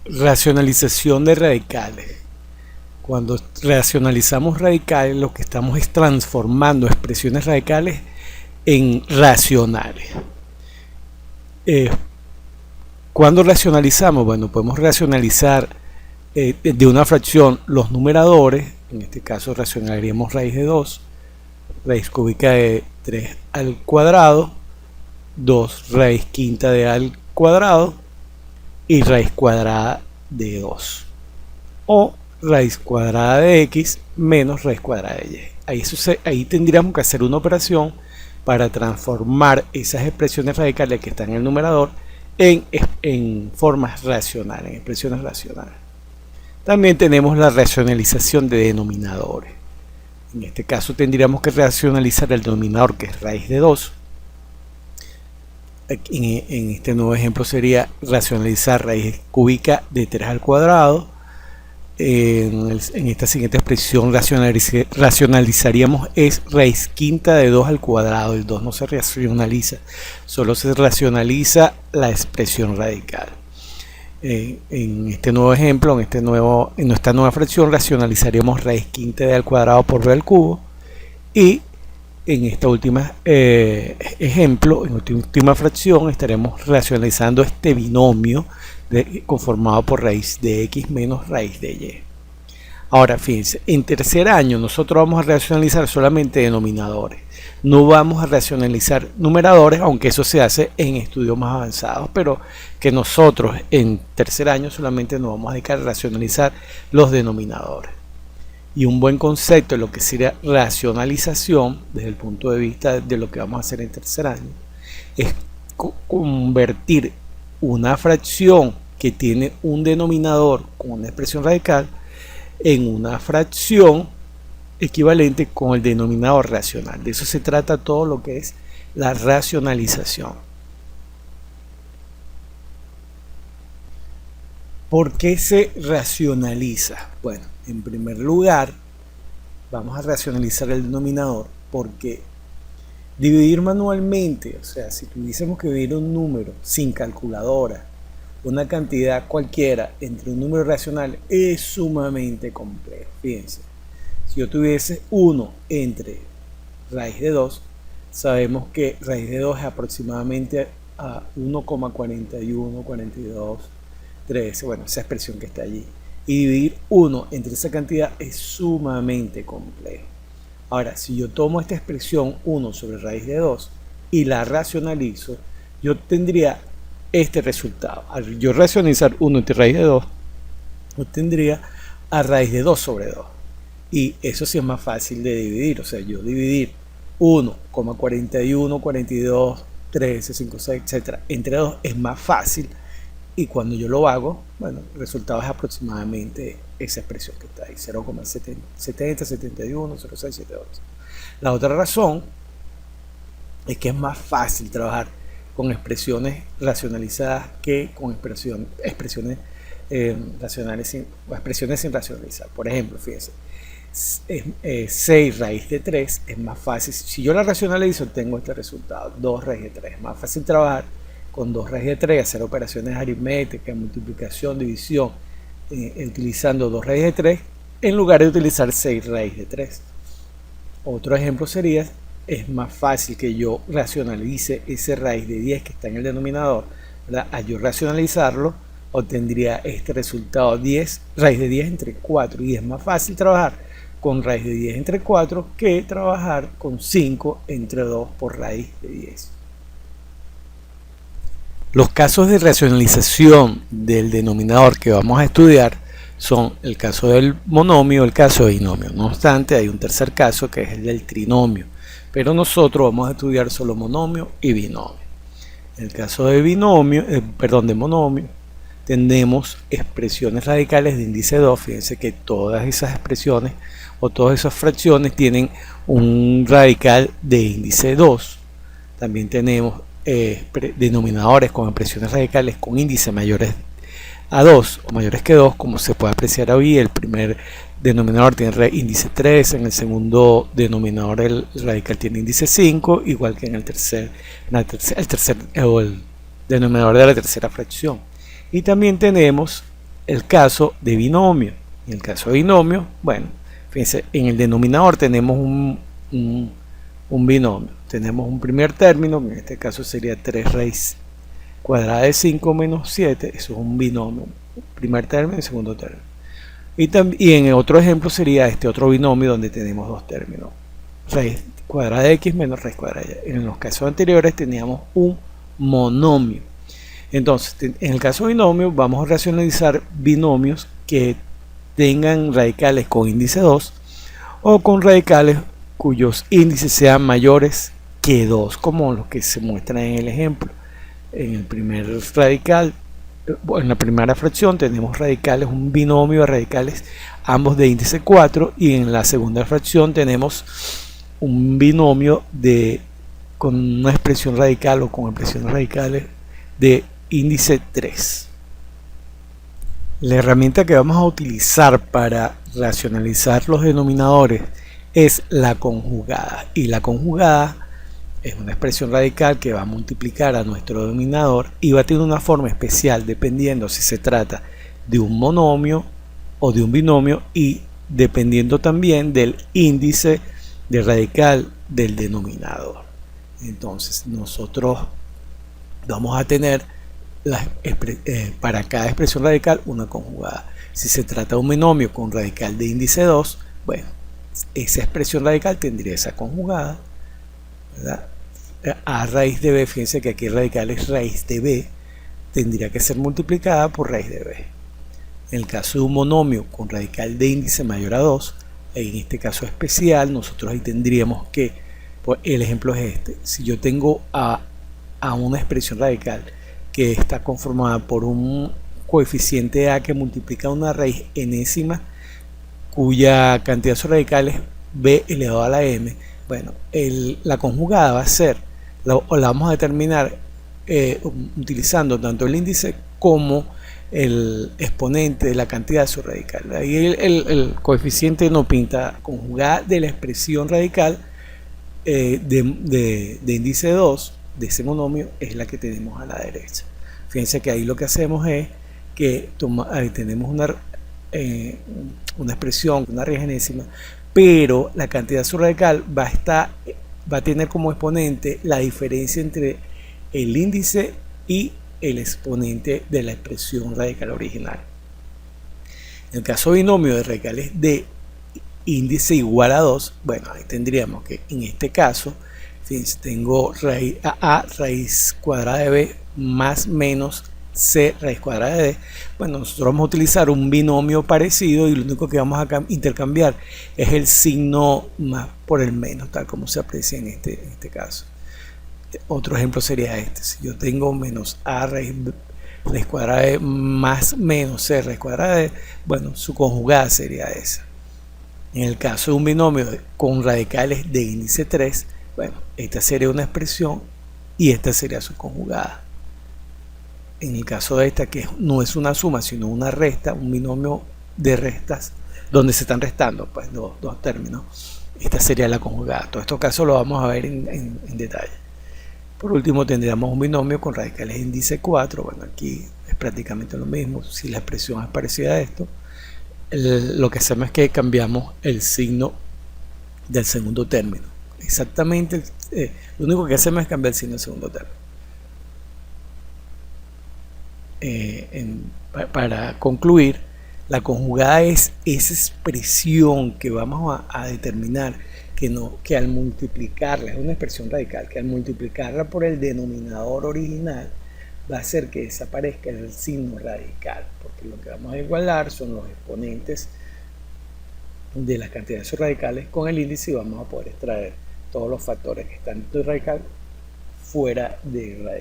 Racionalización de radicales. Cuando racionalizamos radicales, lo que estamos es transformando expresiones radicales en racionales. Cuando racionalizamos, bueno, podemos racionalizar de una fracción los numeradores. En este caso racionalizaríamos raíz de 2, raíz cúbica de 3 al cuadrado, 2 raíz quinta de a al cuadrado y raíz cuadrada de 2, o raíz cuadrada de x menos raíz cuadrada de y. Ahí tendríamos que hacer una operación para transformar esas expresiones radicales que están en el numerador en formas racionales, en expresiones racionales. También tenemos la racionalización de denominadores. En este caso tendríamos que racionalizar el denominador, que es raíz de 2. En este nuevo ejemplo sería racionalizar raíz cúbica de 3 al cuadrado. En esta siguiente expresión racionalizaríamos es raíz quinta de 2 al cuadrado. El 2 no se racionaliza, solo se racionaliza la expresión radical. En este nuevo ejemplo, en esta nueva fracción, racionalizaríamos raíz quinta de al cuadrado por b al cubo, y en esta última ejemplo, en esta última fracción, estaremos racionalizando este binomio conformado por raíz de x menos raíz de y. Ahora fíjense, en tercer año nosotros vamos a racionalizar solamente denominadores, no vamos a racionalizar numeradores, aunque eso se hace en estudios más avanzados, pero que nosotros en tercer año solamente nos vamos a dedicar a racionalizar los denominadores. Y un buen concepto de lo que sería racionalización desde el punto de vista de lo que vamos a hacer en tercer año es convertir una fracción que tiene un denominador con una expresión radical en una fracción equivalente con el denominador racional. De eso se trata todo lo que es la racionalización. ¿Por qué se racionaliza? Bueno, en primer lugar, vamos a racionalizar el denominador porque dividir manualmente, o sea, si tuviésemos que dividir un número sin calculadora, una cantidad cualquiera entre un número racional, es sumamente complejo. Fíjense, si yo tuviese 1 entre raíz de 2, sabemos que raíz de 2 es aproximadamente a 1,41, 42, 13, bueno, esa expresión que está allí. Y dividir 1 entre esa cantidad es sumamente complejo. Ahora, si yo tomo esta expresión 1 sobre raíz de 2 y la racionalizo, yo tendría este resultado. Al yo racionalizar 1 entre raíz de 2, obtendría a raíz de 2 sobre 2. Y eso sí es más fácil de dividir. O sea, yo dividir 1,41, 42, 13, 5, 6, etc. entre 2 es más fácil. Y cuando yo lo hago, bueno, el resultado es aproximadamente esa expresión que está ahí, 0,70, 71, 0,678. La otra razón es que es más fácil trabajar con expresiones racionalizadas que con expresiones racionales o expresiones sin racionalizar. Por ejemplo, fíjense, 6 raíz de 3 es más fácil. Si yo la racionalizo, tengo este resultado, 2 raíz de 3. Es más fácil trabajar con 2 raíz de 3, hacer operaciones aritméticas, multiplicación, división, utilizando 2 raíz de 3 en lugar de utilizar 6 raíz de 3. Otro ejemplo sería, es más fácil que yo racionalice ese raíz de 10 que está en el denominador, ¿verdad? Al yo racionalizarlo, obtendría este resultado, 10, raíz de 10 entre 4, y es más fácil trabajar con raíz de 10 entre 4 que trabajar con 5 entre 2 por raíz de 10. Los casos de racionalización del denominador que vamos a estudiar son el caso del monomio, el caso del binomio. No obstante, hay un tercer caso que es el del trinomio, pero nosotros vamos a estudiar solo monomio y binomio. En el caso de binomio, de monomio, tenemos expresiones radicales de índice 2. Fíjense que todas esas expresiones o todas esas fracciones tienen un radical de índice 2. También tenemos denominadores con expresiones radicales con índices mayores a 2 o mayores que 2, como se puede apreciar hoy. El primer denominador tiene índice 3, en el segundo denominador el radical tiene índice 5, igual que en el denominador de la tercera fracción. Y también tenemos el caso de binomio. En el caso de binomio, bueno, fíjense, en el denominador tenemos un binomio. Tenemos un primer término, en este caso sería 3 raíz cuadrada de 5 menos 7, eso es un binomio, primer término y segundo término. Y en otro ejemplo sería este otro binomio donde tenemos dos términos, raíz cuadrada de x menos raíz cuadrada de y. En los casos anteriores teníamos un monomio. Entonces, en el caso de binomio, vamos a racionalizar binomios que tengan radicales con índice 2 o con radicales cuyos índices sean mayores que 2, como los que se muestran en el ejemplo. En el primer radical, en la primera fracción tenemos radicales, un binomio de radicales ambos de índice 4, y en la segunda fracción tenemos un binomio con una expresión radical o con expresiones radicales de índice 3. La herramienta que vamos a utilizar para racionalizar los denominadores es la conjugada, y la conjugada es una expresión radical que va a multiplicar a nuestro denominador y va a tener una forma especial dependiendo si se trata de un monomio o de un binomio, y dependiendo también del índice de radical del denominador. Entonces nosotros vamos a tener para cada expresión radical una conjugada. Si se trata de un binomio con radical de índice 2, bueno, esa expresión radical tendría esa conjugada, ¿verdad? A raíz de b, fíjense que aquí radical es raíz de b, tendría que ser multiplicada por raíz de b. En el caso de un monomio con radical de índice mayor a 2, en este caso especial, nosotros ahí tendríamos que, pues, el ejemplo es este: si yo tengo a una expresión radical que está conformada por un coeficiente a que multiplica una raíz enésima cuya cantidad de sus radicales b elevado a la m, bueno, la conjugada va a ser, la vamos a determinar utilizando tanto el índice como el exponente de la cantidad de su radical. Ahí el coeficiente no pinta conjugada de la expresión radical de índice 2 de ese monomio, es la que tenemos a la derecha. Fíjense que ahí lo que hacemos es que ahí tenemos una expresión, una raíz enésima, pero la cantidad de su radical va a tener como exponente la diferencia entre el índice y el exponente de la expresión radical original. En el caso de binomio de radicales de índice igual a 2, bueno, ahí tendríamos que en este caso, fíjense, tengo raíz cuadrada de b más menos c raíz cuadrada de d. Bueno, nosotros vamos a utilizar un binomio parecido y lo único que vamos a intercambiar es el signo más por el menos, tal como se aprecia en este caso. Otro ejemplo sería este: si yo tengo menos a raíz cuadrada de más menos c raíz cuadrada de, bueno, su conjugada sería esa. En el caso de un binomio con radicales de índice 3, bueno, esta sería una expresión y esta sería su conjugada. En el caso de esta, que no es una suma sino una resta, un binomio de restas donde se están restando pues dos términos, esta sería la conjugada. Todos estos casos lo vamos a ver en detalle. Por último tendríamos un binomio con radicales de índice 4. Bueno, aquí es prácticamente lo mismo. Si la expresión es parecida a esto, lo que hacemos es que cambiamos el signo del segundo término. Exactamente, lo único que hacemos es cambiar el signo del segundo término. Para concluir, la conjugada es esa expresión que vamos a determinar que al multiplicarla, es una expresión radical, que al multiplicarla por el denominador original va a hacer que desaparezca el signo radical, porque lo que vamos a igualar son los exponentes de las cantidades radicales con el índice, y vamos a poder extraer todos los factores que están dentro del radical fuera de radical.